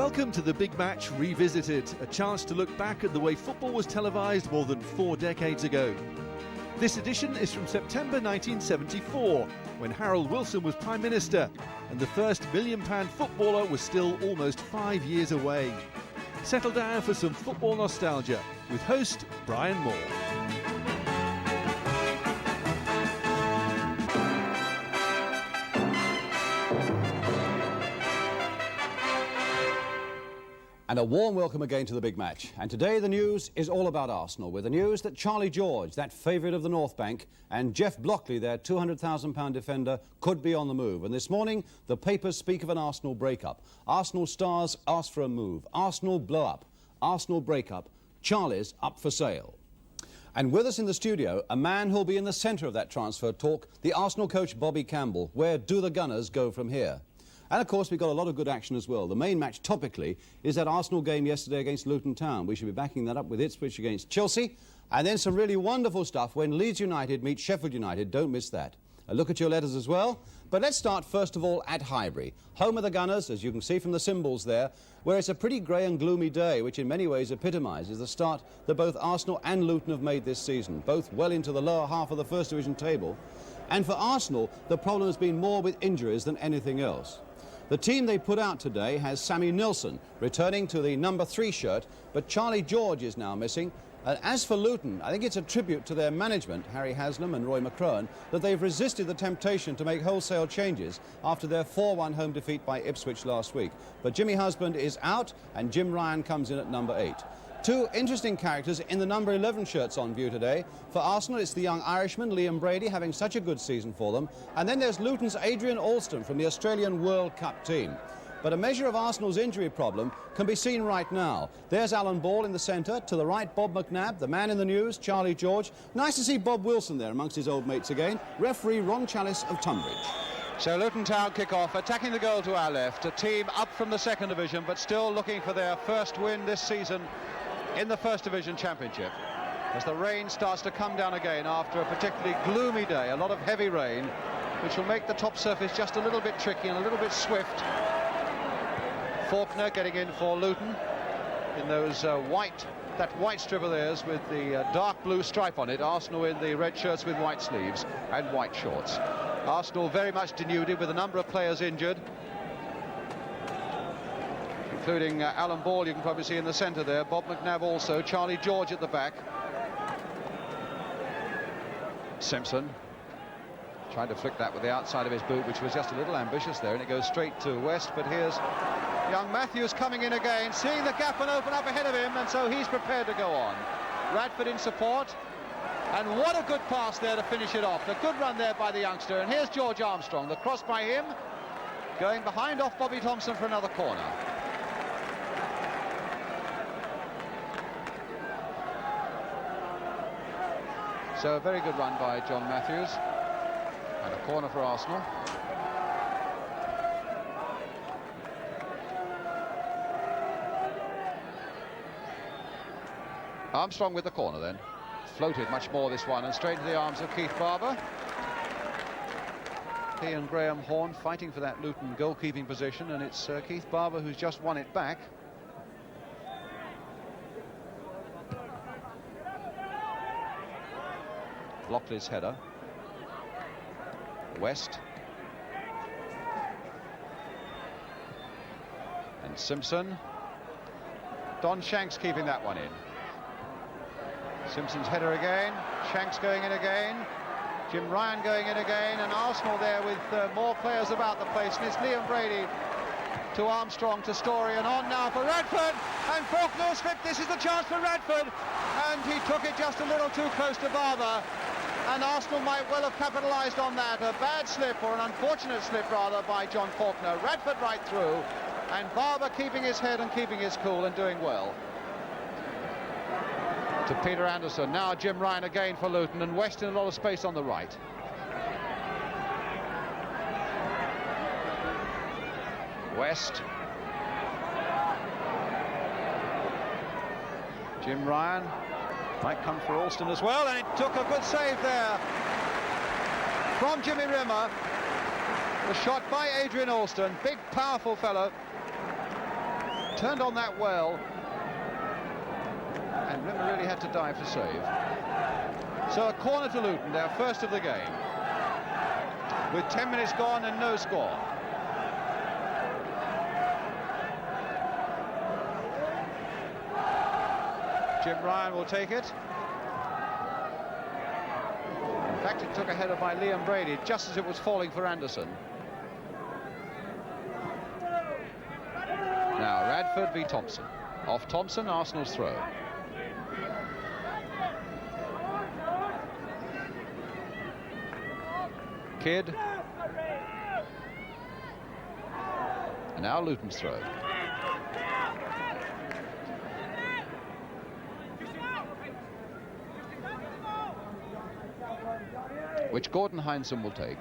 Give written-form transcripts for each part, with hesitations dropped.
Welcome to the Big Match Revisited, a chance to look back at the way football was televised more than 4 decades ago. This edition is from September 1974, when Harold Wilson was Prime Minister and the first £1 million footballer was still almost 5 years away. Settle down for some football nostalgia with host Brian Moore. And a warm welcome again to the Big Match. And today the news is all about Arsenal, with the news that Charlie George, that favourite of the North Bank, and Jeff Blockley, their £200,000 defender, could be on the move. And this morning, the papers speak of an Arsenal breakup. Arsenal stars ask for a move. Arsenal blow up. Arsenal breakup. Charlie's up for sale. And with us in the studio, a man who'll be in the centre of that transfer talk, the Arsenal coach Bobby Campbell. Where do the Gunners go from here? And, of course, we've got a lot of good action as well. The main match, topically, is that Arsenal game yesterday against Luton Town. We should be backing that up with Ipswich against Chelsea. And then some really wonderful stuff when Leeds United meet Sheffield United. Don't miss that. A look at your letters as well. But let's start, first of all, at Highbury. Home of the Gunners, as you can see from the symbols there, where it's a pretty grey and gloomy day, which in many ways epitomises the start that both Arsenal and Luton have made this season, both well into the lower half of the First Division table. And for Arsenal, the problem has been more with injuries than anything else. The team they put out today has Sammy Nilsson returning to the number 3 shirt, but Charlie George is now missing. As for Luton, I think it's a tribute to their management, Harry Haslam and Roy McCrone, that they've resisted the temptation to make wholesale changes after their 4-1 home defeat by Ipswich last week. But Jimmy Husband is out and Jim Ryan comes in at number 8. Two interesting characters in the number 11 shirts on view today. For Arsenal, it's the young Irishman, Liam Brady, having such a good season for them. And then there's Luton's Adrian Alston from the Australian World Cup team. But a measure of Arsenal's injury problem can be seen right now. There's Alan Ball in the centre. To the right, Bob McNabb, the man in the news, Charlie George. Nice to see Bob Wilson there amongst his old mates again. Referee Ron Challis of Tunbridge. So Luton Town kick off, attacking the goal to our left. A team up from the second division, but still looking for their first win this season in the First Division Championship, as the rain starts to come down again after a particularly gloomy day. A lot of heavy rain, which will make the top surface just a little bit tricky and a little bit swift. Faulkner getting in for Luton in those that white strip of theirs with the dark blue stripe on it. Arsenal in the red shirts with white sleeves and white shorts. Arsenal very much denuded with a number of players injured, including Alan Ball, you can probably see in the centre there, Bob McNabb also, Charlie George at the back. Simpson trying to flick that with the outside of his boot, which was just a little ambitious there, and it goes straight to West. But here's young Matthews coming in again, seeing the gap and open up ahead of him, and so he's prepared to go on. Radford in support, and what a good pass there to finish it off. A good run there by the youngster, and here's George Armstrong, the cross by him, going behind off Bobby Thompson for another corner. So a very good run by John Matthews, and a corner for Arsenal. Armstrong with the corner then. Floated much more this one, and straight into the arms of Keith Barber. He and Graham Horne fighting for that Luton goalkeeping position, and it's Keith Barber who's just won it back. Blockley's header. West. And Simpson. Don Shanks keeping that one in. Simpson's header again. Shanks going in again. Jim Ryan going in again. And Arsenal there with more players about the place. And it's Liam Brady to Armstrong to Story, and on now for Radford. And Faulkner slipped. This is the chance for Radford. And he took it just a little too close to Barber. And Arsenal might well have capitalised on that. A bad slip, or an unfortunate slip rather, by John Faulkner. Radford right through, and Barber keeping his head and keeping his cool and doing well. To Peter Anderson. Now Jim Ryan again for Luton, and West in a lot of space on the right. West. Jim Ryan. Might come for Alston as well, and it took a good save there from Jimmy Rimmer. The shot by Adrian Alston, big powerful fellow, turned on that well, and Rimmer really had to dive to save. So a corner to Luton, their first of the game, with 10 minutes gone and no score. Jim Ryan will take it. In fact, it took a header by Liam Brady just as it was falling for Anderson. Now Radford v Thompson. Off Thompson, Arsenal's throw. Kidd. And now Luton's throw. Which Gordon Heinsohn will take.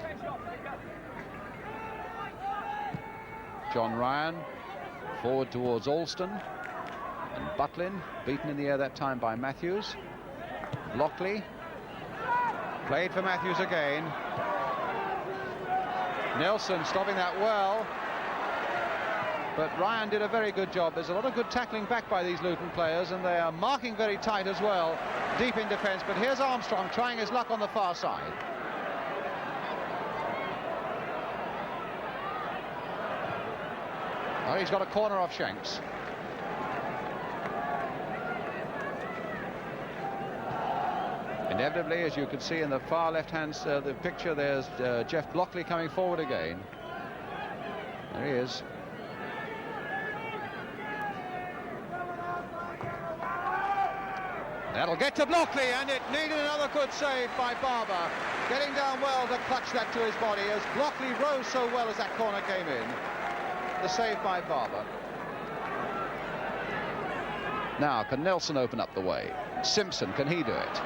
John Ryan forward towards Alston, and Butlin beaten in the air that time by Matthews. Blockley played for Matthews again. Nelson stopping that well, but Ryan did a very good job. There's a lot of good tackling back by these Luton players, and they are marking very tight as well, deep in defence. But here's Armstrong trying his luck on the far side. Oh, he's got a corner off Shanks. Inevitably, as you can see in the far left-hand the picture, there's Jeff Blockley coming forward again. There he is. That'll get to Blockley, and it needed another good save by Barber. Getting down well to clutch that to his body as Blockley rose so well as that corner came in. The save by Barber. Now, can Nelson open up the way? Simpson, can he do it?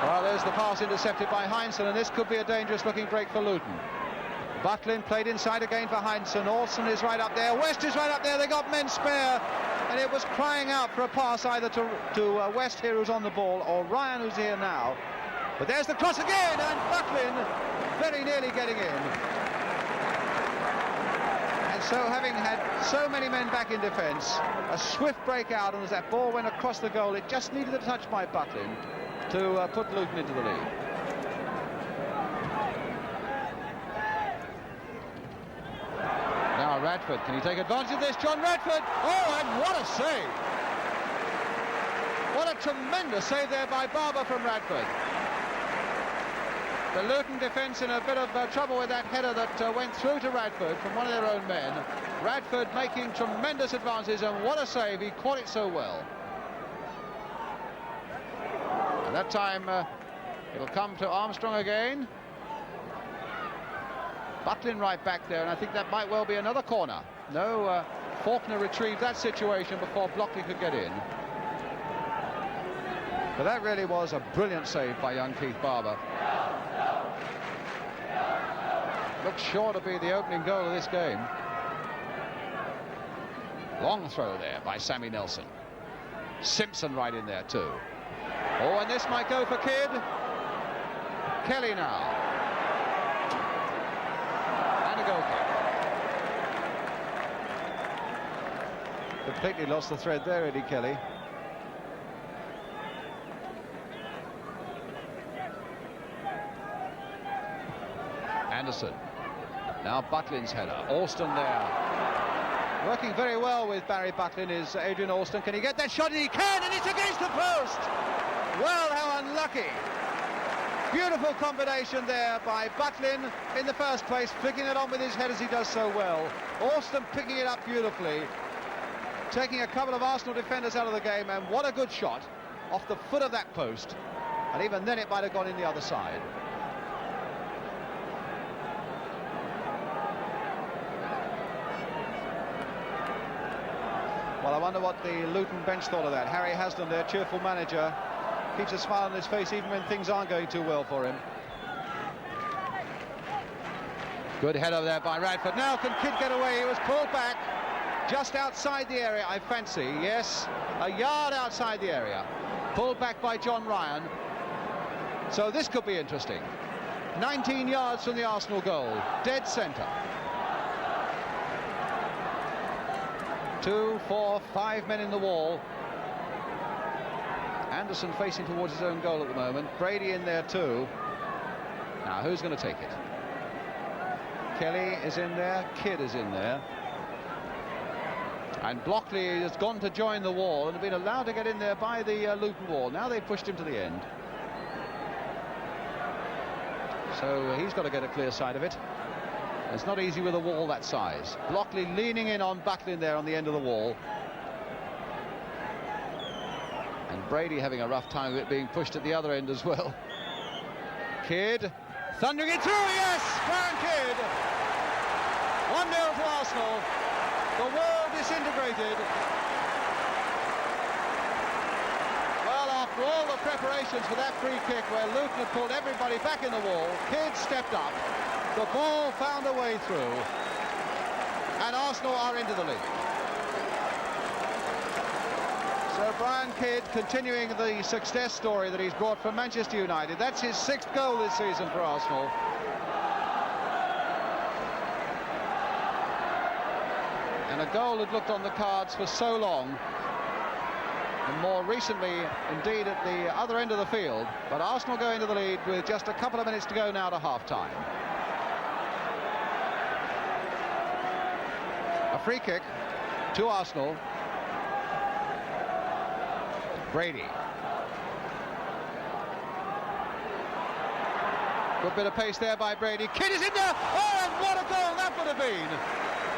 Well, there's the pass intercepted by Heinsohn, and this could be a dangerous looking break for Luton. Butlin played inside again for Heinsohn. Olsen is right up there. West is right up there. They got men spare, and it was crying out for a pass either to West here, who's on the ball, or Ryan, who's here now. But there's the cross again, and Butlin very nearly getting in. And so, having had so many men back in defence, a swift breakout, and as that ball went across the goal, it just needed a touch by Butlin to put Luton into the lead. Now Radford, can he take advantage of this? John Radford! Oh, and what a save! What a tremendous save there by Barber from Radford. The Luton defence in a bit of trouble with that header that went through to Radford from one of their own men. Radford making tremendous advances, and what a save. He caught it so well. And that time it'll come to Armstrong again. Butlin right back there, and I think that might well be another corner. No, Faulkner retrieved that situation before Blockley could get in. But that really was a brilliant save by young Keith Barber. Looks sure to be the opening goal of this game. Long throw there by Sammy Nelson. Simpson right in there too. Oh, and this might go for Kidd. Kelly now. And a goal kick. Completely lost the thread there, Eddie Kelly. Anderson. Now Butlin's header. Alston there. Working very well with Barry Butlin is Adrian Alston. Can he get that shot? And he can, and it's against the post. Well, how unlucky. Beautiful combination there by Butlin in the first place, flicking it on with his head as he does so well. Alston picking it up beautifully, taking a couple of Arsenal defenders out of the game, and what a good shot off the foot of that post. And even then it might have gone in the other side. Well, I wonder what the Luton bench thought of that. Harry Haslam, their cheerful manager, keeps a smile on his face even when things aren't going too well for him. Good header there by Radford. Now can Kidd get away? He was pulled back just outside the area, I fancy. Yes, a yard outside the area. Pulled back by John Ryan. So this could be interesting. 19 yards from the Arsenal goal, dead centre. 2, 4, 5 men in the wall. Anderson facing towards his own goal at the moment. Brady in there too. Now who's going to take it? Kelly is in there, Kidd is in there. And Blockley has gone to join the wall and been allowed to get in there by the Luton wall. Now they've pushed him to the end. So he's got to get a clear side of it. It's not easy with a wall that size. Blockley leaning in on Butlin there on the end of the wall. And Brady having a rough time of it, being pushed at the other end as well. Kidd thundering it through, yes! Brian Kidd! 1-0 to Arsenal. The wall disintegrated. Well, after all the preparations for that free kick where Luton had pulled everybody back in the wall, Kidd stepped up. The ball found a way through. And Arsenal are into the lead. So Brian Kidd continuing the success story that he's brought from Manchester United. That's his 6th goal this season for Arsenal. And a goal had looked on the cards for so long, and more recently indeed at the other end of the field. But Arsenal go into the lead with just a couple of minutes to go now to half-time. A free kick to Arsenal. Brady. Good bit of pace there by Brady. Kidd is in there. Oh, and what a goal that would have been.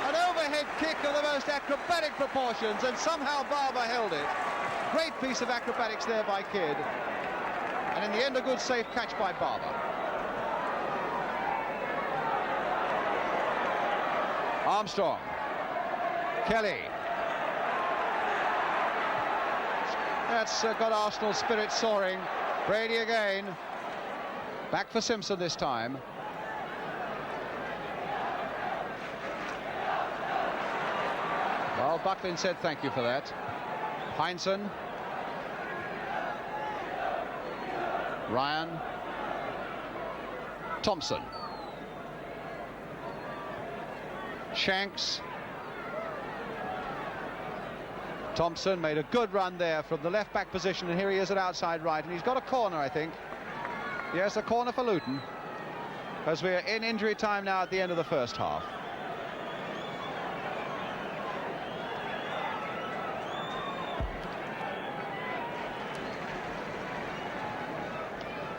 An overhead kick of the most acrobatic proportions, and somehow Barber held it. Great piece of acrobatics there by Kidd. And in the end, a good safe catch by Barber. Armstrong. Kelly. That's got Arsenal's spirit soaring. Brady again. Back for Simpson this time. Well, Butlin said thank you for that. Heinsohn. Ryan. Thompson. Shanks. Thompson made a good run there from the left-back position, and here he is at outside right, and he's got a corner, I think. Yes, a corner for Luton, as we're in injury time now at the end of the first half.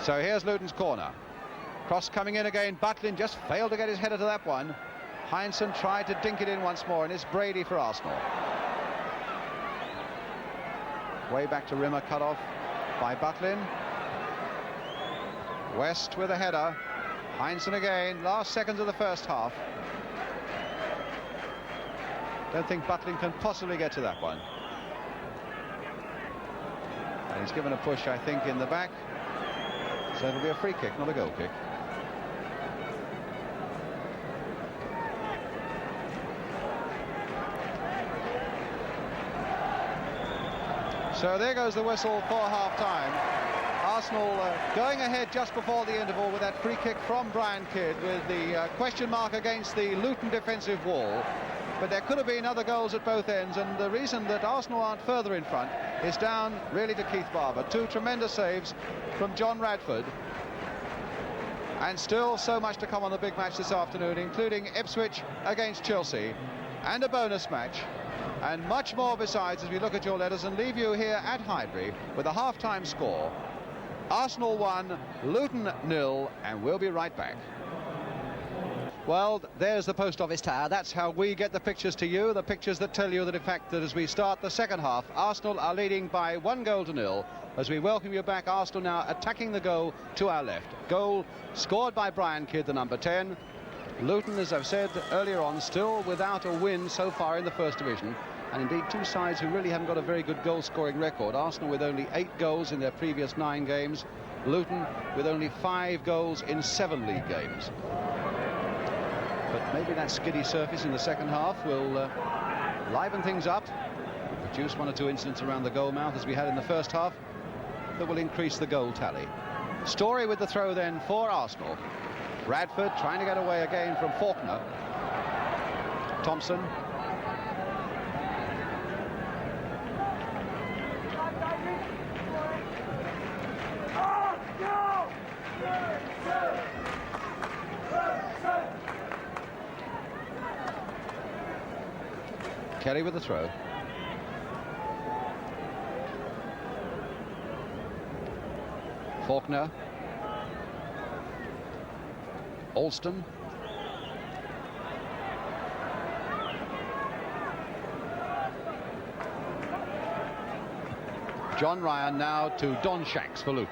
So here's Luton's corner. Cross coming in again. Butlin just failed to get his header to that one. Heinsohn tried to dink it in once more, and it's Brady for Arsenal. Way back to Rimmer, cut off by Butlin. West with a header. Heinsohn again, last seconds of the first half. Don't think Butlin can possibly get to that one. And he's given a push, I think, in the back. So it'll be a free kick, not a goal kick. So there goes the whistle for half-time. Arsenal going ahead just before the interval with that free kick from Brian Kidd, with the question mark against the Luton defensive wall. But there could have been other goals at both ends, and the reason that Arsenal aren't further in front is down really to Keith Barber. 2 tremendous saves from John Radford. And still so much to come on the big match this afternoon, including Ipswich against Chelsea, and a bonus match. And much more besides as we look at your letters and leave you here at Highbury with a half-time score. Arsenal 1, Luton 0, and we'll be right back. Well, there's the post office tower. That's how we get the pictures to you, the pictures that tell you that, in fact, that as we start the second half, Arsenal are leading by 1-0. As we welcome you back, Arsenal now attacking the goal to our left. Goal scored by Brian Kidd, the number 10. Luton, as I've said earlier on, still without a win so far in the First Division. And indeed, two sides who really haven't got a very good goal-scoring record. Arsenal with only 8 goals in their previous 9 games. Luton with only 5 goals in 7 league games. But maybe that skiddy surface in the second half will liven things up, produce 1 or 2 incidents around the goal mouth as we had in the first half, that will increase the goal tally. Story with the throw then for Arsenal. Radford trying to get away again from Faulkner. Thompson. Kelly with the throw. Faulkner. Alston. John Ryan now to Don Shanks for Luton.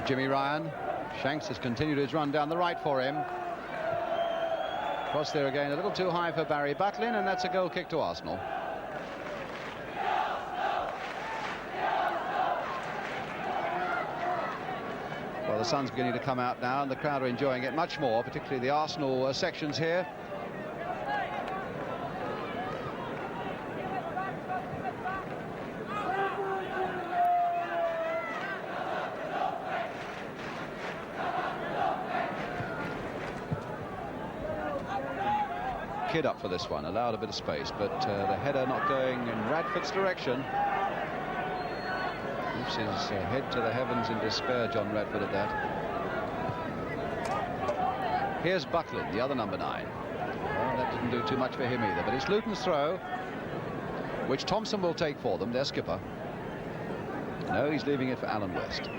Jimmy Ryan. Shanks has continued his run down the right for him. Cross there again, a little too high for Barry Butlin, and that's a goal kick to Arsenal. Well, the sun's beginning to come out now, and the crowd are enjoying it much more, particularly the Arsenal sections here. Kidd up for this one, allowed a bit of space, but the header not going in Radford's direction. Lifts his head to the heavens in despair, John Radford, at that. Here's Butlin, the other number 9. Well, that didn't do too much for him either, but it's Luton's throw, which Thompson will take for them, their skipper. No, he's leaving it for Alan West.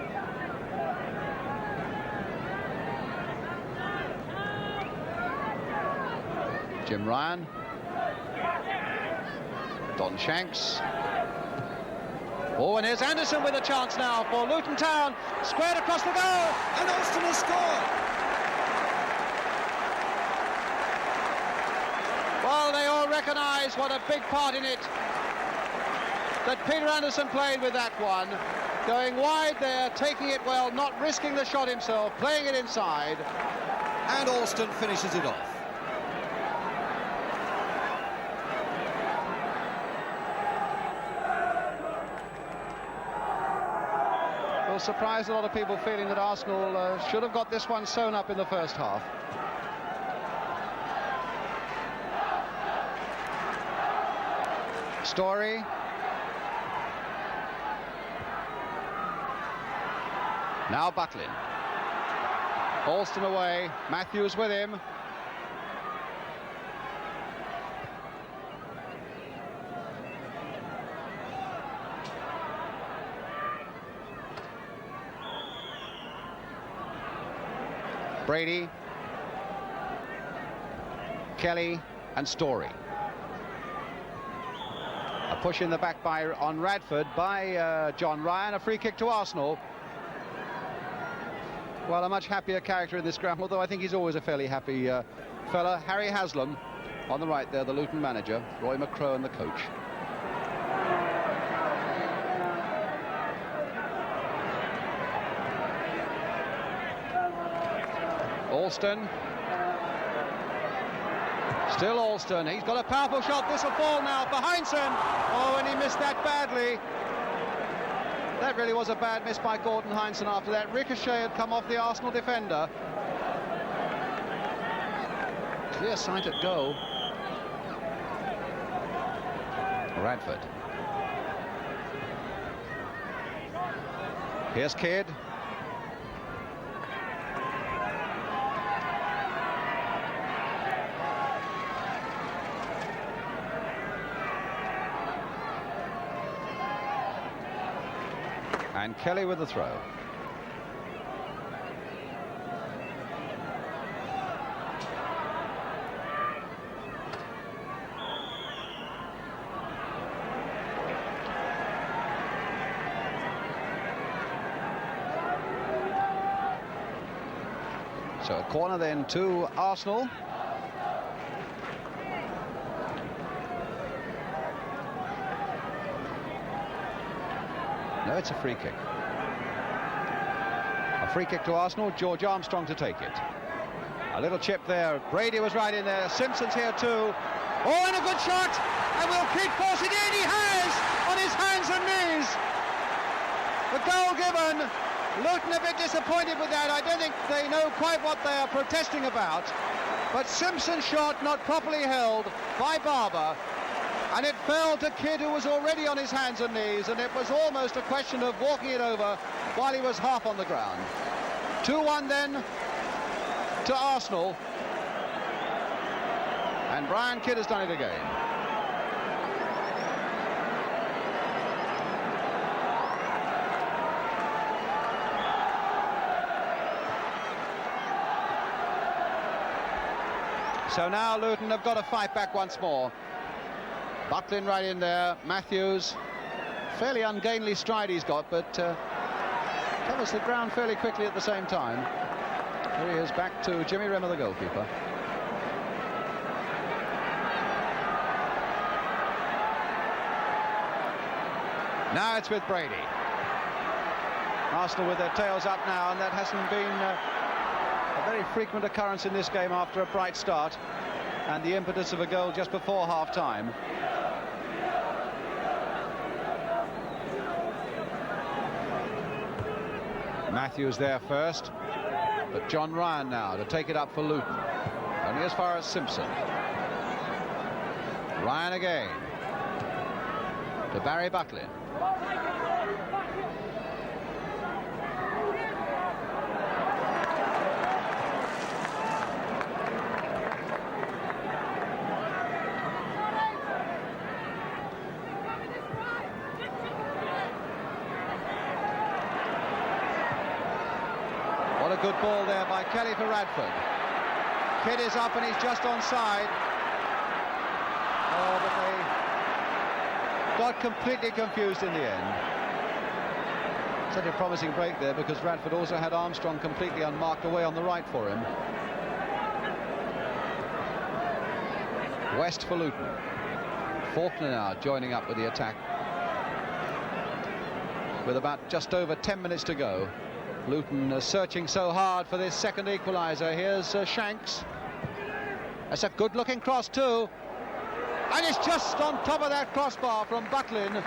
Jim Ryan. Don Shanks. Oh, and here's Anderson with a chance now for Luton Town. Squared across the goal, and Alston has scored. Well, they all recognise what a big part in it that Peter Anderson played with that one. Going wide there, taking it well, not risking the shot himself, playing it inside. And Alston finishes it off. Surprised a lot of people feeling that Arsenal should have got this one sewn up in the first half. Story. Now Butlin. Alston away, Matthews with him. Brady, Kelly and Story. A push in the back on Radford by John Ryan. A free kick to Arsenal. Well, a much happier character in this ground, although I think he's always a fairly happy fella. Harry Haslam on the right there, the Luton manager. Roy McCrowan, the coach. Alston. Still Alston. He's got a powerful shot. This will fall now for Heinsohn. Oh, and he missed that badly. That really was a bad miss by Gordon Heinsohn after that. Ricochet had come off the Arsenal defender. Clear sight at goal. Radford. Here's Kidd. And Kelly with the throw. So a corner then to Arsenal. No, it's a free kick. A free kick to Arsenal. George Armstrong to take it. A little chip there. Brady was right in there. Simpson's here too. Oh, and a good shot. And will Kidd force it in? He has, on his hands and knees. The goal given. Luton a bit disappointed with that. I don't think they know quite what they are protesting about. But Simpson's shot not properly held by Barber. And it fell to Kidd, who was already on his hands and knees, and it was almost a question of walking it over while he was half on the ground. 2-1 then to Arsenal. And Brian Kidd has done it again. So now Luton have got to fight back once more. Butlin right in there. Matthews, fairly ungainly stride he's got, but covers the ground fairly quickly at the same time. Here he is, back to Jimmy Rimmer, the goalkeeper. Now it's with Brady. Arsenal with their tails up now, and that hasn't been a very frequent occurrence in this game after a bright start and the impetus of a goal just before half-time. Matthews there first, but John Ryan now to take it up for Luton. Only as far as Simpson. Ryan again to Barry Butlin. What a good ball there by Kelly for Radford. Kidd is up and he's just onside. Oh, but they got completely confused in the end. Such a promising break there, because Radford also had Armstrong completely unmarked away on the right for him. West for Luton. Faulkner now joining up with the attack. With about just over 10 minutes to go. Luton searching so hard for this second equaliser. Here's Shanks. That's a good-looking cross too. And it's just on top of that crossbar from Butlin.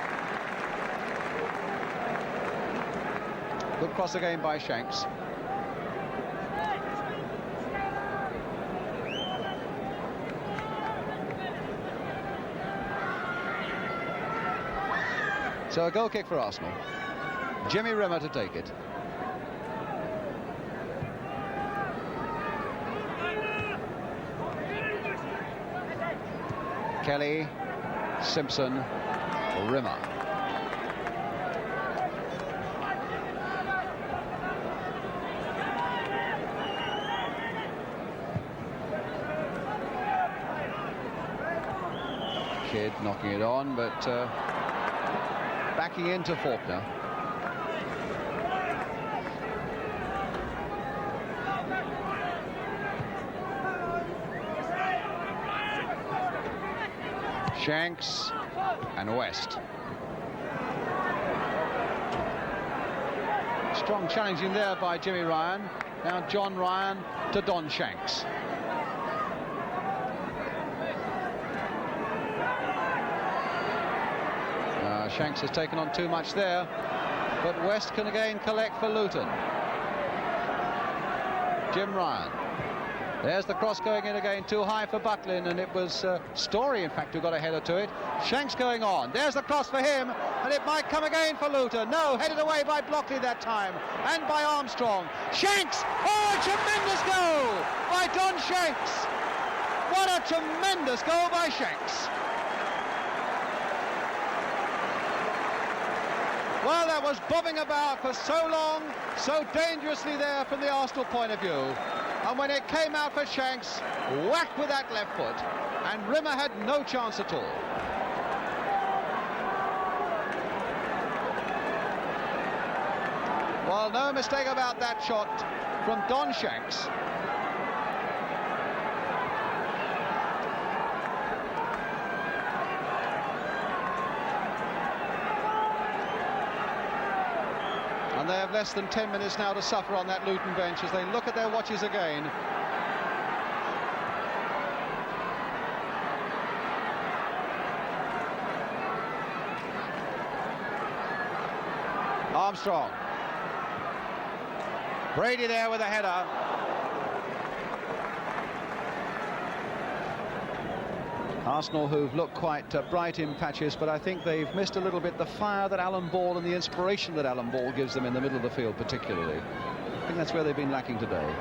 Good cross again by Shanks. So a goal kick for Arsenal. Jimmy Rimmer to take it. Kelly, Simpson, Rimmer. Kidd knocking it on, but backing into Faulkner. Shanks and West. Strong challenging there by Jimmy Ryan. Now John Ryan to Don Shanks. Shanks has taken on too much there, but West can again collect for Luton. Jim Ryan. There's the cross going in again, too high for Butlin, and it was Story, in fact, who got a header to it. Shanks going on. There's the cross for him, and it might come again for Luton. No, headed away by Blockley that time, and by Armstrong. Shanks! Oh, a tremendous goal by Don Shanks! What a tremendous goal by Shanks! Well, that was bobbing about for so long, so dangerously there from the Arsenal point of view. And when it came out for Shanks, whack with that left foot, and Rimmer had no chance at all. Well, no mistake about that shot from Don Shanks. And they have less than 10 minutes now to suffer on that Luton bench as they look at their watches again. Armstrong. Brady there with a header. Arsenal, who've looked quite bright in patches, but I think they've missed a little bit the fire that Alan Ball and the inspiration that Alan Ball gives them in the middle of the field particularly. I think that's where they've been lacking today.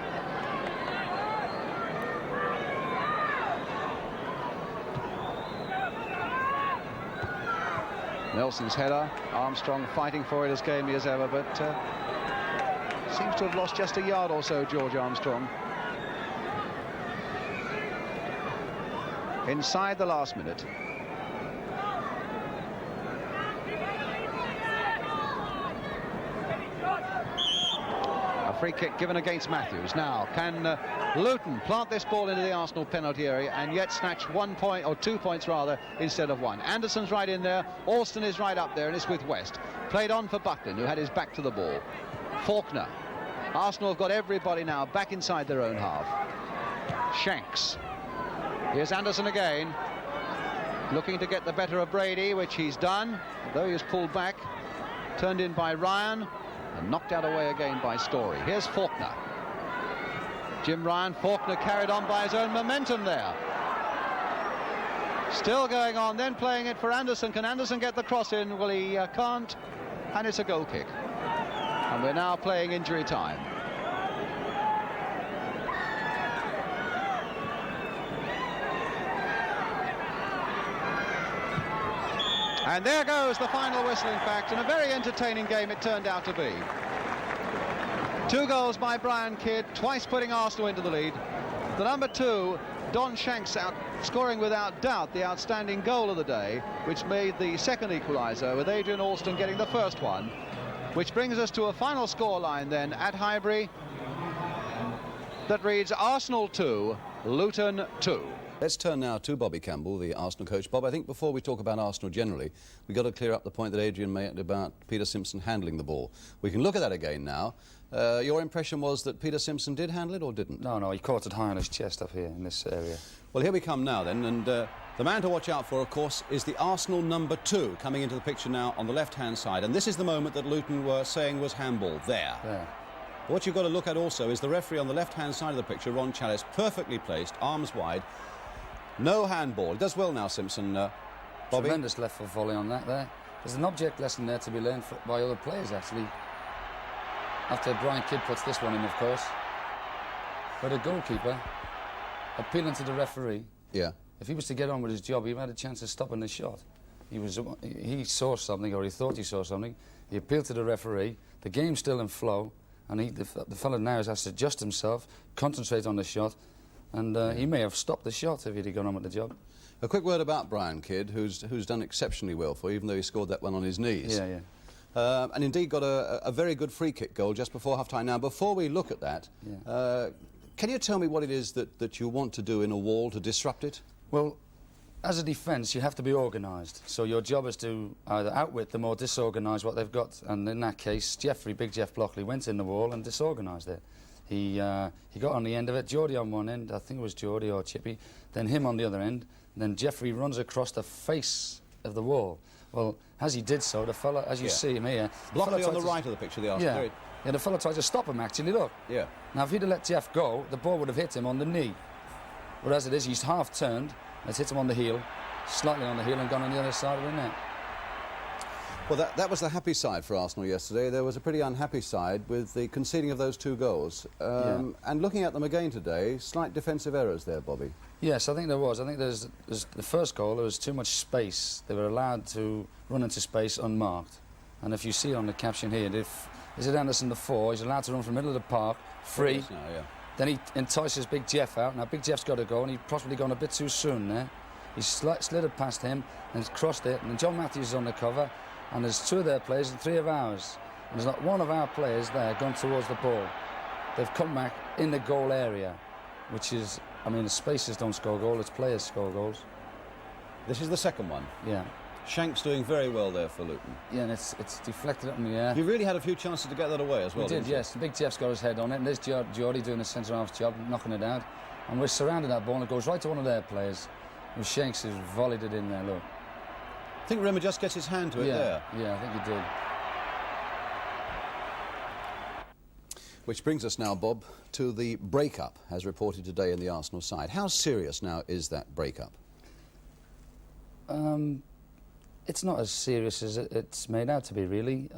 Nelson's header, Armstrong fighting for it as gamely as ever, but seems to have lost just a yard or so, George Armstrong. Inside the last minute. A free kick given against Matthews. Now, can Luton plant this ball into the Arsenal penalty area and yet snatch 1 point, or 2 points rather, instead of one? Anderson's right in there, Alston is right up there, and it's with West. Played on for Buckland, who had his back to the ball. Faulkner. Arsenal have got everybody now back inside their own half. Shanks. Here's Anderson again, looking to get the better of Brady, which he's done, though he was pulled back, turned in by Ryan, and knocked out away again by Story. Here's Faulkner. Jim Ryan, Faulkner carried on by his own momentum there. Still going on, then playing it for Anderson. Can Anderson get the cross in? Well, he can't, and it's a goal kick. And we're now playing injury time. And there goes the final whistle, in fact, and a very entertaining game it turned out to be. 2 goals by Brian Kidd, twice putting Arsenal into the lead. The number 2, Don Shanks, scoring without doubt the outstanding goal of the day, which made the second equaliser, with Adrian Alston getting the first one. Which brings us to a final scoreline then at Highbury that reads Arsenal 2, Luton 2. Let's turn now to Bobby Campbell, the Arsenal coach. Bob, I think before we talk about Arsenal generally, we've got to clear up the point that Adrian made about Peter Simpson handling the ball. We can look at that again now. Your impression was that Peter Simpson did handle it or didn't? No, he caught it high on his chest up here in this area. Well, here we come now then, and the man to watch out for, of course, is the Arsenal number 2 coming into the picture now on the left-hand side. And this is the moment that Luton were saying was handball. There. What you've got to look at also is the referee on the left-hand side of the picture, Ron Chalice, perfectly placed, arms wide. No handball. He does well now, Simpson. Bobby? Tremendous left foot volley on that there. There's an object lesson there to be learned by other players, actually. After Brian Kidd puts this one in, of course. But a goalkeeper, appealing to the referee, if he was to get on with his job, he had a chance of stopping the shot. He saw something, or he thought he saw something. He appealed to the referee. The game's still in flow, and the fellow now has to adjust himself, concentrate on the shot, and he may have stopped the shot if he'd have gone on with the job. A quick word about Brian Kidd, who's done exceptionally well for you, even though he scored that one on his knees. And indeed got a very good free kick goal just before half-time. Now, before we look at that, can you tell me what it is that you want to do in a wall to disrupt it? Well, as a defence, you have to be organised. So your job is to either outwit them or disorganise what they've got. And in that case, Big Jeff Blockley, went in the wall and disorganised it. He got on the end of it, Geordie on one end, I think it was Geordie or Chippy, then him on the other end, then Jeffrey runs across the face of the wall. Well, as he did so, the fella, as you see him here... Blockley on the right of the picture, the Arsenal. Yeah, the fella tried to stop him, actually, look. Now, if he'd have let Jeff go, the ball would have hit him on the knee. But as it is, he's half-turned, and it's hit him on the heel, slightly on the heel, and gone on the other side of the net. Well, that was the happy side for Arsenal yesterday. There was a pretty unhappy side with the conceding of those 2 goals. And looking at them again today, slight defensive errors there, Bobby. Yes, I think there was. I think there's the first goal, there was too much space. They were allowed to run into space unmarked. And if you see on the caption here, is it Anderson the 4? He's allowed to run from the middle of the park, free. Then he entices Big Jeff out. Now, Big Jeff's got to go, and he'd possibly gone a bit too soon there. He slid it past him, and he's crossed it, and then John Matthews is on the cover. And there's 2 of their players and 3 of ours. And there's not one of our players there gone towards the ball. They've come back in the goal area, which is, I mean, the spacers don't score goals, it's players score goals. This is the second one. Shanks doing very well there for Luton. Yeah, and it's deflected up in the air. He really had a few chances to get that away as well. He did, yes. Big Jeff's got his head on it, and there's Geordie doing a centre-half job, knocking it out. And we're surrounding that ball, and it goes right to one of their players. And Shanks has volleyed it in there, look. I think Rimmer just gets his hand to it there. Yeah, I think he did. Which brings us now, Bob, to the break-up, as reported today in the Arsenal side. How serious now is that break-up? It's not as serious as it's made out to be, really.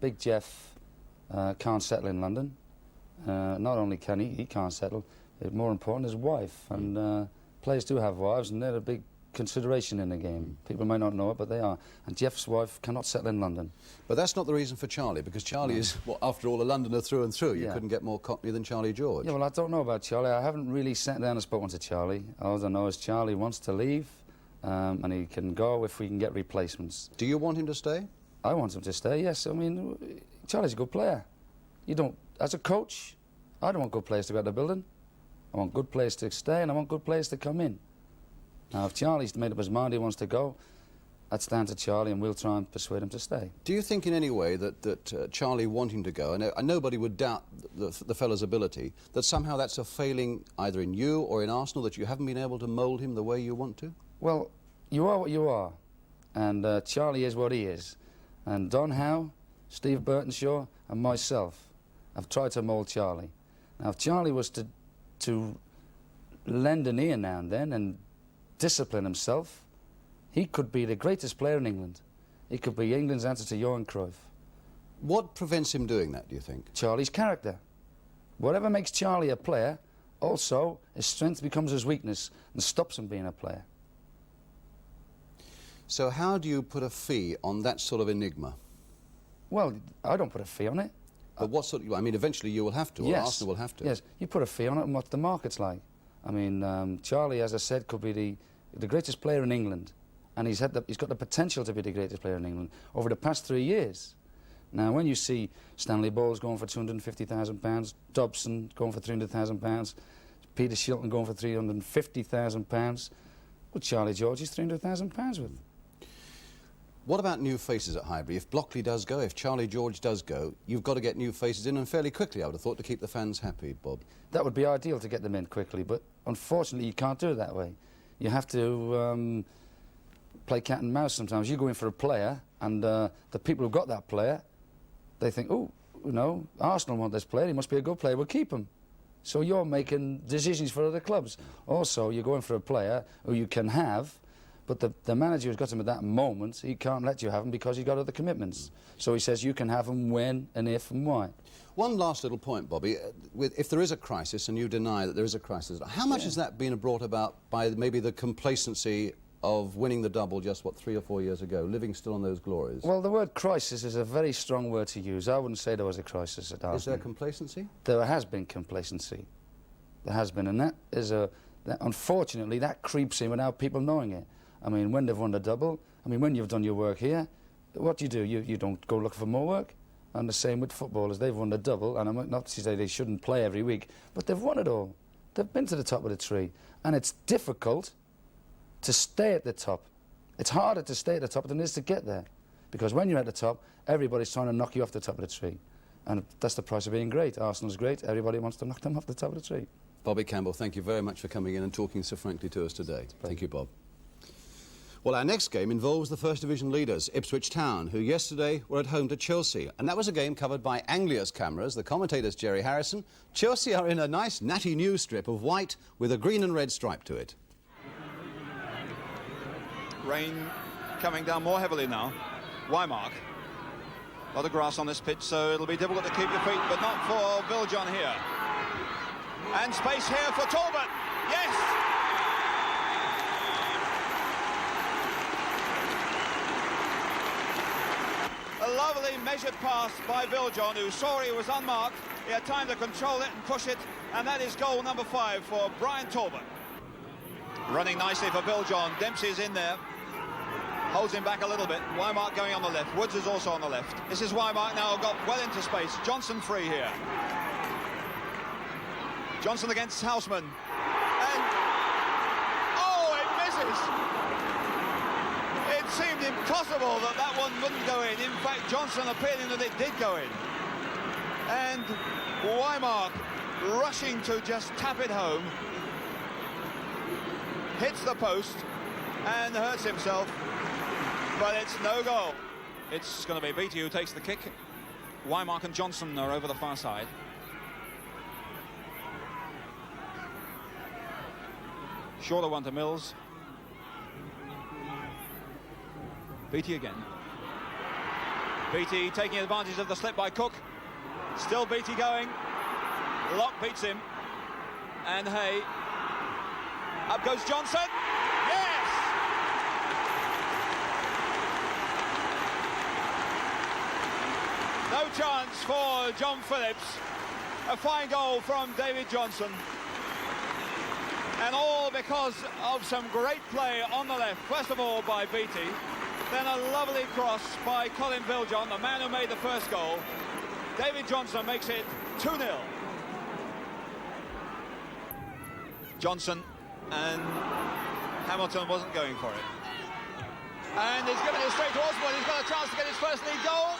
Big Jeff can't settle in London. Not only he can't settle, more important, his wife. And players do have wives, and they're a big consideration in the game. People might not know it, but they are. And Jeff's wife cannot settle in London. But that's not the reason for Charlie, because Charlie is, well, after all, a Londoner through and through. You Yeah. couldn't get more Cockney than Charlie George. Yeah, well, I don't know about Charlie. I haven't really sat down and spoken to Charlie. All I know is Charlie wants to leave, and he can go if we can get replacements. Do you want him to stay? I want him to stay, yes. I mean, Charlie's a good player. You don't, as a coach, I don't want good players to go out of the building. I want good players to stay, and I want good players to come in. Now, if Charlie's made up his mind he wants to go, that's down to Charlie, and we'll try and persuade him to stay. Do you think in any way that Charlie wanting to go, and nobody would doubt the fellow's ability, that somehow that's a failing either in you or in Arsenal, that you haven't been able to mould him the way you want to? Well, you are what you are, and Charlie is what he is. And Don Howe, Steve Burtonshaw, and myself have tried to mould Charlie. Now, if Charlie was to lend an ear now and then and discipline himself, he could be the greatest player in England. He could be England's answer to Johan Cruyff. What prevents him doing that, do you think? Charlie's character. Whatever makes Charlie a player, also his strength becomes his weakness and stops him being a player. So how do you put a fee on that sort of enigma? Well, I don't put a fee on it. But what sort of, I mean, eventually you will have to, or Yes. Arsenal will have to. Yes, you put a fee on it and what the market's like. I mean, Charlie, as I said, could be the greatest player in England, and he's got the potential to be the greatest player in England over the past 3 years. Now, when you see Stanley Bowles going for £250,000, Dobson going for £300,000, Peter Shilton going for £350,000, well, Charlie George is £300,000 with. What about new faces at Highbury? If Blockley does go, if Charlie George does go, you've got to get new faces in, and fairly quickly, I would have thought, to keep the fans happy, Bob. That would be ideal to get them in quickly, but unfortunately you can't do it that way. You have to play cat and mouse sometimes. You go in for a player, and the people who've got that player, they think, oh, you know, Arsenal want this player, he must be a good player, we'll keep him. So you're making decisions for other clubs. Also, you're going for a player who you can have, but the manager who's got him at that moment, he can't let you have him because he's got other commitments. So he says you can have him when and if and why. One last little point, Bobby. If there is a crisis, and you deny that there is a crisis, how much has that been brought about by maybe the complacency of winning the double just, what, 3 or 4 years ago, living still on those glories? Well, the word crisis is a very strong word to use. I wouldn't say there was a crisis at Arsenal. Is there complacency? There has been complacency. There has been, and that is unfortunately, that creeps in without people knowing it. I mean, when they've won the double, I mean, when you've done your work here, what do? You don't go looking for more work. And the same with footballers. They've won the double, and I'm not to say they shouldn't play every week, but they've won it all. They've been to the top of the tree. And it's difficult to stay at the top. It's harder to stay at the top than it is to get there. Because when you're at the top, everybody's trying to knock you off the top of the tree. And that's the price of being great. Arsenal's great. Everybody wants to knock them off the top of the tree. Bobby Campbell, thank you very much for coming in and talking so frankly to us today. Thank you, Bob. Well, our next game involves the First Division leaders, Ipswich Town, who yesterday were at home to Chelsea. And that was a game covered by Anglia's cameras, the commentator's Jerry Harrison. Chelsea are in a nice, natty news strip of white with a green and red stripe to it. Rain coming down more heavily now. Wymark. A lot of grass on this pitch, so it'll be difficult to keep your feet, but not for Viljon here. And space here for Talbot. Yes! A lovely measured pass by Viljon, who saw he was unmarked. He had time to control it and push it, and that is goal number 5 for Brian Talbot. Running nicely for Viljon. Dempsey's in there. Holds him back a little bit. Wymark going on the left. Woods is also on the left. This is Wymark now, got well into space. Johnson free here. Johnson against Houseman. And... oh, it misses! It seemed impossible that that one wouldn't go in. In fact, Johnson appealing that it did go in. And Wymark rushing to just tap it home. Hits the post and hurts himself, but it's no goal. It's going to be Beattie who takes the kick. Wymark and Johnson are over the far side. Shorter one to Mills. Beattie again. Beattie taking advantage of the slip by Cook. Still Beattie going. Locke beats him. And Hay. Up goes Johnson. Yes! No chance for John Phillips. A fine goal from David Johnson. And all because of some great play on the left. First of all by Beattie. Then a lovely cross by Colin Viljoen, the man who made the first goal. David Johnson makes it 2-0. Johnson, and Hamilton wasn't going for it. And he's given it straight to Osborne. He's got a chance to get his first league goal.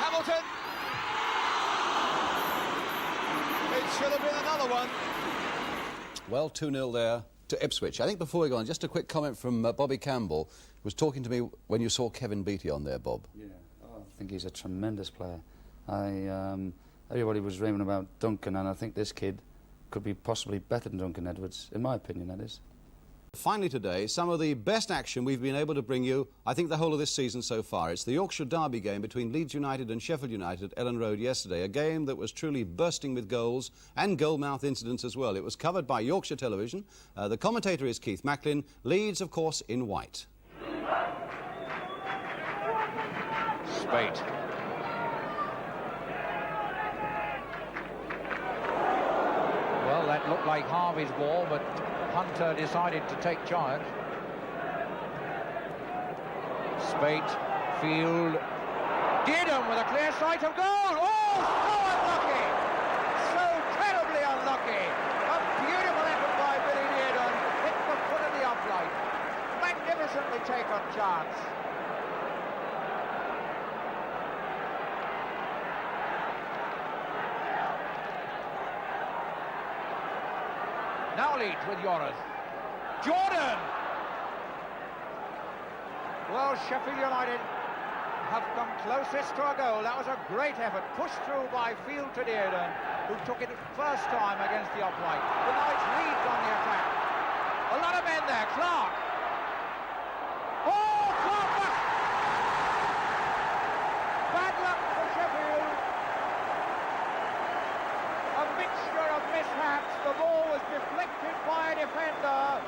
Hamilton. It should have been another one. Well, 2-0 there to Ipswich. I think before we go on, just a quick comment from Bobby Campbell, who was talking to me when you saw Kevin Beattie on there, Bob. Yeah, I think he's a tremendous player. Everybody was raving about Duncan, and I think this kid could be possibly better than Duncan Edwards, in my opinion, that is. Finally today, some of the best action we've been able to bring you, I think, the whole of this season so far. It's the Yorkshire Derby game between Leeds United and Sheffield United at Ellen Road yesterday, a game that was truly bursting with goals and goal-mouth incidents as well. It was covered by Yorkshire Television. The commentator is Keith Macklin. Leeds, of course, in white. Spate. Well, that looked like Harvey's ball, but Hunter decided to take charge. Spate, Field, Dearden with a clear sight of goal. Oh, so unlucky! So terribly unlucky! A beautiful effort by Billy Dearden. Hit the foot of the upright. Magnificently taken chance. Now Leeds with Yoris. Jordan! Well, Sheffield United have come closest to a goal. That was a great effort, pushed through by Field to Dearden, who took it first time against the upright. But now it's Leeds on the attack. A lot of men there. Clark. Oh, Clark! Bad luck for Sheffield. A mixture of mishaps. The ball was deflected by a defender.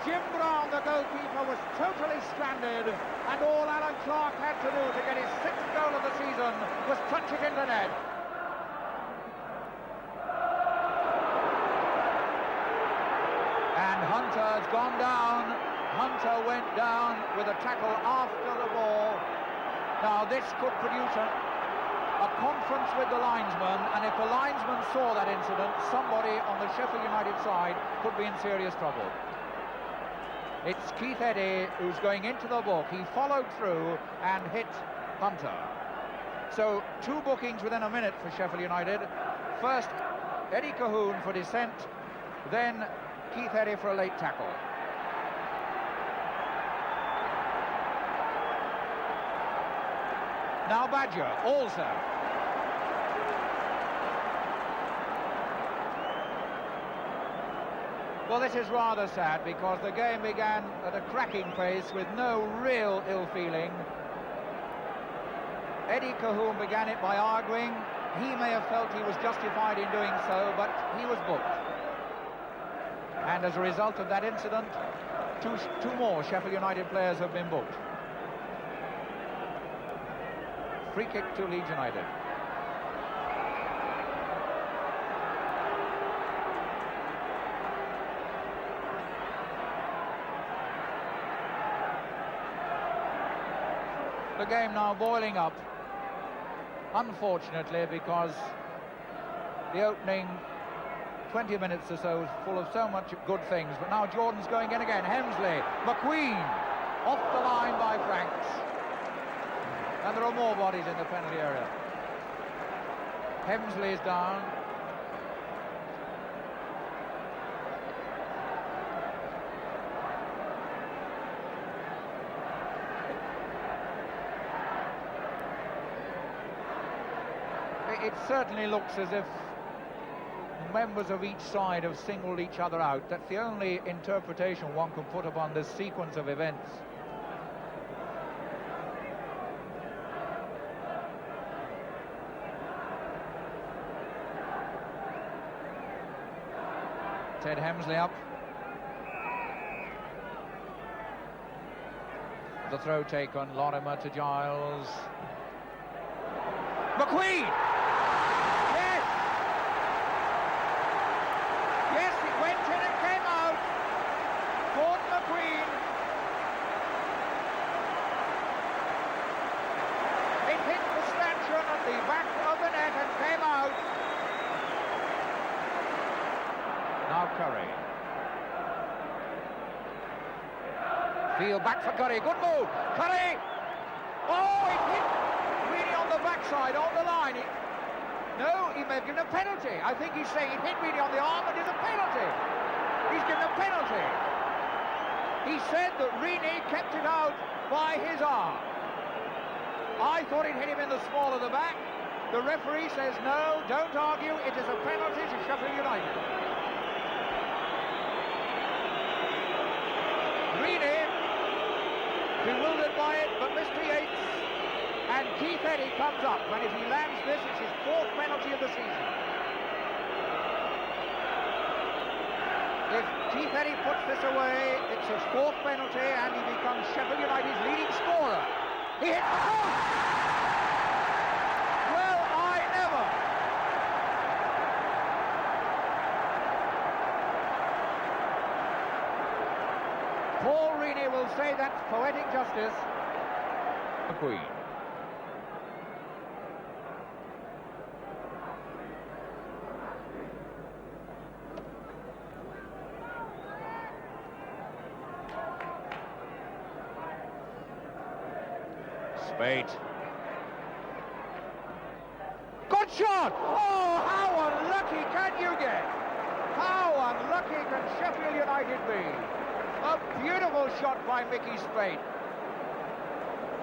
Jim Brown, the goalkeeper, was totally stranded, and all Alan Clark had to do to get his 6th goal of the season was touch it into net. And Hunter's gone down. Hunter went down with a tackle after the ball. Now this could produce a conference with the linesman, and if the linesman saw that incident, somebody on the Sheffield United side could be in serious trouble. It's Keith Eddy who's going into the book. He followed through and hit Hunter. So 2 bookings within a minute for Sheffield United. First, Eddie Cahoon for dissent, then Keith Eddy for a late tackle. Now Badger, also. Well, this is rather sad because the game began at a cracking pace with no real ill feeling. Eddie Cahoon began it by arguing. He may have felt he was justified in doing so, but he was booked. And as a result of that incident, two more Sheffield United players have been booked. Free kick to Leeds United. The game now boiling up, unfortunately, because the opening 20 minutes or so was full of so much good things. But now Jordan's going in again. Hemsley, McQueen, off the line by Franks. And there are more bodies in the penalty area. Hemsley is down. It certainly looks as if members of each side have singled each other out. That's the only interpretation one can put upon this sequence of events. Ted Hemsley up. The throw taken, Lorimer to Giles. McQueen! Yes! Yes, it went in and came out. Gordon McQueen. It hit the stanchion at the back of the net and came out. Now Curry. Field back for Curry. Good move. Curry! Oh, it hit really on the backside, on the line. No, he may have given a penalty. I think he's saying it hit really on the arm and is a penalty. He's given a penalty. He said that Rini kept it out by his arm. I thought it hit him in the small of the back. The referee says no, don't argue. It is a penalty to Sheffield United. Rini, bewildered by it, but Mr. Yates and Keith Eddy comes up, and if he lands this, it's his fourth penalty of the season. If Keith Eddy puts this away, it's his fourth penalty, and he becomes Sheffield United's leading scorer. He hits the post! Well, I never! Paul Rini will say that's poetic justice. McQueen. Spade. Good shot! Oh, how unlucky can you get? How unlucky can Sheffield United be? A beautiful shot by Mickey Spade.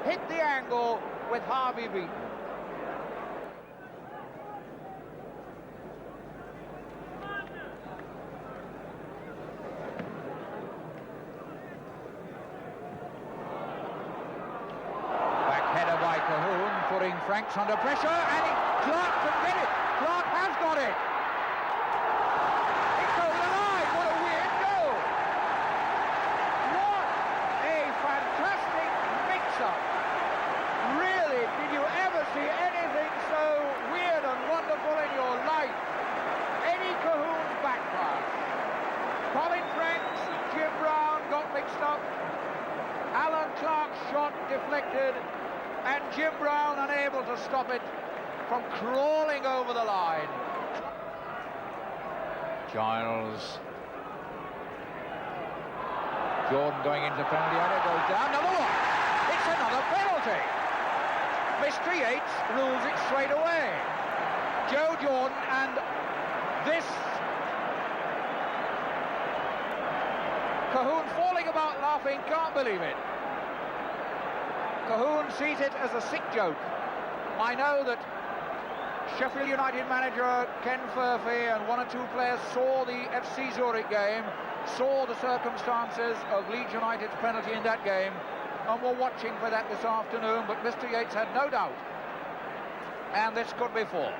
Hit the angle with Harvey Beaton. Back header by Cahoon, putting Franks under pressure, and Clark can get it. Clark has got it. It's over the line. What a weird goal. What a fantastic mix-up. Really, did you ever see anything so weird and wonderful in your life? Eddie Cahoon's back pass. Colin Franks, Jim Brown got mixed up. Alan Clark's shot deflected, and Jim Brown unable to stop it from crawling over the line. Giles. Jordan going into penalty area, goes down. Another one. It's another penalty. Mr. Yates rules it straight away. Joe Jordan, and this Cahoon falling about laughing, can't believe it. Cahoon sees it as a sick joke. I know that Sheffield United manager Ken Furphy and one or two players saw the FC Zurich game, saw the circumstances of Leeds United's penalty in that game, and were watching for that this afternoon, but Mr. Yates had no doubt. And this could be four.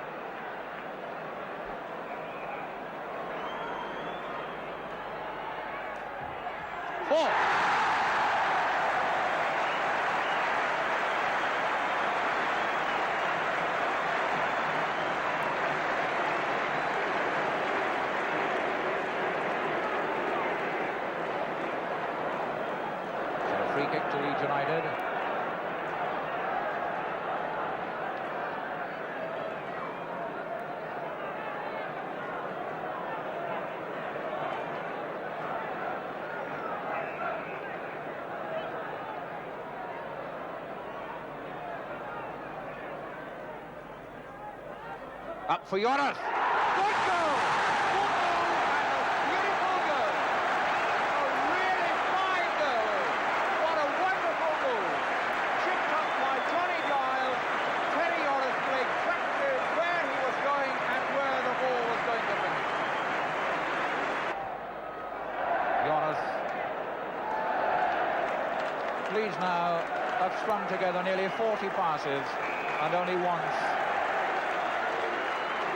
Four. Free kick to Leeds United. Up for Jonas. Good goal! Good goal and a beautiful goal. A really fine goal. What a wonderful goal. Chipped up by Johnny Giles. Terry Jonas played exactly where he was going and where the ball was going to finish. Jonas. Leeds now have strung together nearly 40 passes and only once.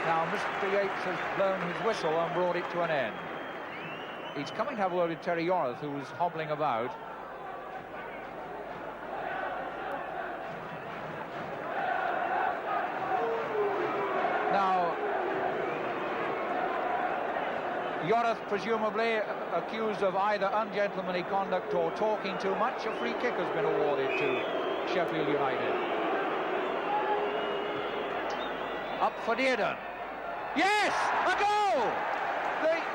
Now, Mr. Yates has blown his whistle and brought it to an end. He's coming to have a word with Terry Jonas, who was hobbling about. Now, Yoreth presumably accused of either ungentlemanly conduct or talking too much. A free kick has been awarded to Sheffield United. Up for Dearden. Yes, a goal!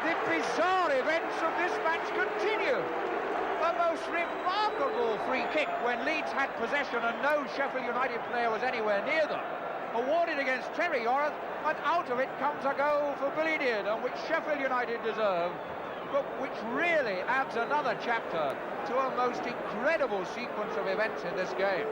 The bizarre events of this match continue. A most remarkable free kick when Leeds had possession and no Sheffield United player was anywhere near them. Awarded against Terry Yoreth, and out of it comes a goal for Billy Dearden, which Sheffield United deserve, but which really adds another chapter to a most incredible sequence of events in this game.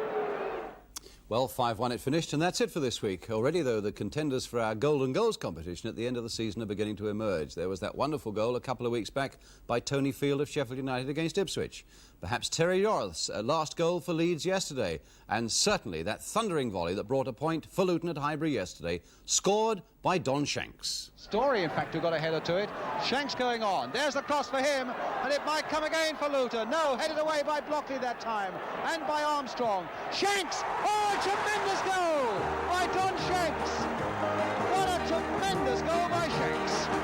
Well, 5-1 it finished, and that's it for this week. Already, though, the contenders for our Golden Goals competition at the end of the season are beginning to emerge. There was that wonderful goal a couple of weeks back by Tony Field of Sheffield United against Ipswich. Perhaps Terry Yoreth's last goal for Leeds yesterday. And certainly that thundering volley that brought a point for Luton at Highbury yesterday, scored by Don Shanks. Story, in fact, who got a header to it. Shanks going on. There's the cross for him, and it might come again for Luton. No, headed away by Blockley that time, and by Armstrong. Shanks! Oh, a tremendous goal by Don Shanks! What a tremendous goal by Shanks!